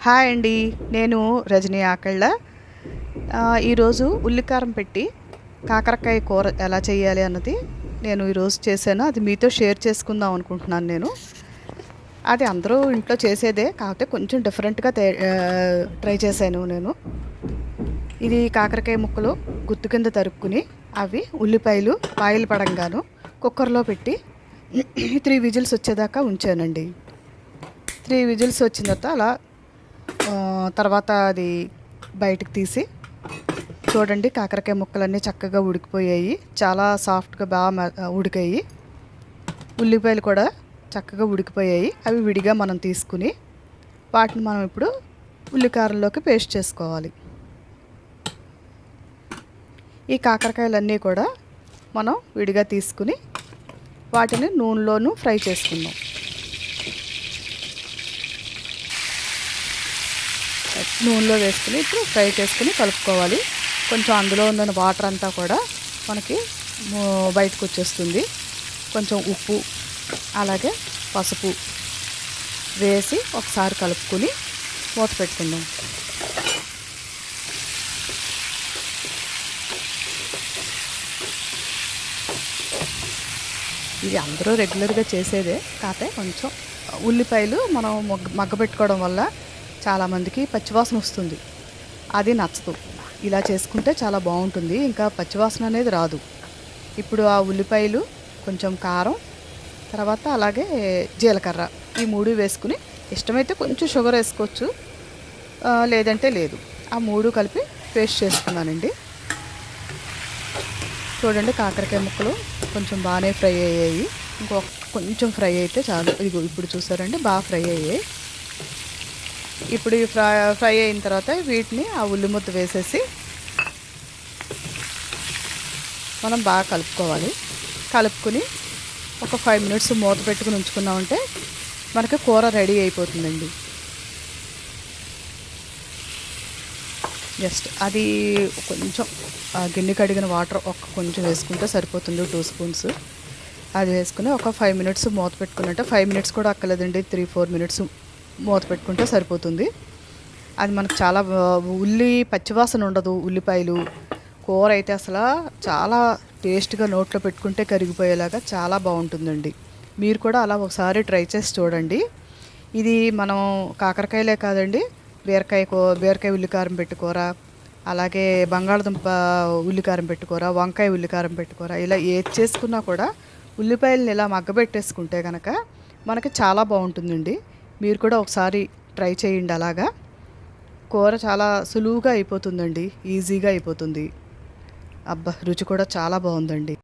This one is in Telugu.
హాయ్ అండి, నేను రజనీ ఆకళ్ళ. ఈరోజు ఉల్లికారం పెట్టి కాకరకాయ కూర ఎలా చేయాలి అన్నది నేను ఈరోజు చేశాను. అది మీతో షేర్ చేసుకుందాం అనుకుంటున్నాను. నేను అది అందరూ ఇంట్లో చేసేదే, కాకపోతే కొంచెం డిఫరెంట్గా ట్రై చేశాను నేను. ఇది కాకరకాయ ముక్కలు గుత్తు కింద తరుక్కుని అవి ఉల్లిపాయలు పాయలు పడంగాను కుక్కర్లో పెట్టి 3 విజిల్స్ వచ్చేదాకా ఉంచానండి. 3 విజిల్స్ వచ్చిన తర్వాత అది బయటకు తీసి చూడండి, కాకరకాయ ముక్కలన్నీ చక్కగా ఉడికిపోయాయి. చాలా సాఫ్ట్గా బాగా ఉడికాయి. ఉల్లిపాయలు కూడా చక్కగా ఉడికిపోయాయి. అవి విడిగా మనం తీసుకుని వాటిని మనం ఇప్పుడు ఉల్లికారంలోకి పేస్ట్ చేసుకోవాలి. ఈ కాకరకాయలన్నీ కూడా మనం విడిగా తీసుకుని వాటిని నూనెలోనూ ఫ్రై చేసుకుందాం. నూనెలో వేసుకుని ఇప్పుడు ఫ్రై చేసుకుని కలుపుకోవాలి. కొంచెం అందులో ఉన్న వాటర్ అంతా కూడా మనకి బయటకు వచ్చేస్తుంది. కొంచెం ఉప్పు అలాగే పసుపు వేసి ఒకసారి కలుపుకొని మూత పెట్టుకుందాం. ఇది అందరూ రెగ్యులర్గా చేసేదే, కాకపోతే కొంచెం ఉల్లిపాయలు మనం మగ్గబెట్టుకోవడం వల్ల చాలామందికి పచ్చివాసన వస్తుంది. అది నచ్చదు. ఇలా చేసుకుంటే చాలా బాగుంటుంది, ఇంకా పచ్చివాసన అనేది రాదు. ఇప్పుడు ఆ ఉల్లిపాయలు, కొంచెం కారం, తర్వాత అలాగే జీలకర్ర, ఈ 3 వేసుకుని ఇష్టమైతే కొంచెం షుగర్ వేసుకోవచ్చు, లేదంటే లేదు. ఆ 3 కలిపి పేస్ట్ చేసుకున్నానండి. చూడండి, కాకరకాయ ముక్కలు కొంచెం బాగానే ఫ్రై అయ్యాయి. కొంచెం ఫ్రై అయితే చాలు. ఇదిగో ఇప్పుడు చూసారండి, బాగా ఫ్రై అయ్యాయి. ఇప్పుడు ఈ ఫ్రై అయిన తర్వాత వీటిని ఆ ఉల్లి ముద్ద వేసేసి మనం బాగా కలుపుకోవాలి. కలుపుకొని ఒక 5 మినిట్స్ మూత పెట్టుకుని ఉంచుకున్నామంటే మనకి కూర రెడీ అయిపోతుందండి. జస్ట్ అది కొంచెం గిన్నె కడిగిన వాటర్ కొంచెం వేసుకుంటే సరిపోతుంది, 2 స్పూన్స్. అది వేసుకుని ఒక 5 మినిట్స్ మూత పెట్టుకున్నట్టే, 5 మినిట్స్ కూడా అక్కర్లేదండి, 3-4 మినిట్స్ మూత పెట్టుకుంటే సరిపోతుంది. అది మనకు చాలా పచ్చివాసన ఉండదు. ఉల్లిపాయలు కూర అయితే అసలు చాలా టేస్ట్గా నోట్లో పెట్టుకుంటే కరిగిపోయేలాగా చాలా బాగుంటుందండి. మీరు కూడా అలా ఒకసారి ట్రై చేసి చూడండి. ఇది మనం కాకరకాయలే కాదండి, బీరకాయ ఉల్లికారం పెట్టుకోర, అలాగే బంగాళదుంప ఉల్లికారం పెట్టుకోర, వంకాయ ఉల్లికారం పెట్టుకోర, ఇలా ఏది చేసుకున్నా కూడా ఉల్లిపాయలను ఇలా మగ్గబెట్టేసుకుంటే కనుక మనకి చాలా బాగుంటుందండి. మీరు కూడా ఒకసారి ట్రై చేయండి. అలాగా కూర చాలా సులువుగా అయిపోతుందండి, ఈజీగా అయిపోతుంది. అబ్బా, రుచి కూడా చాలా బాగుందండి.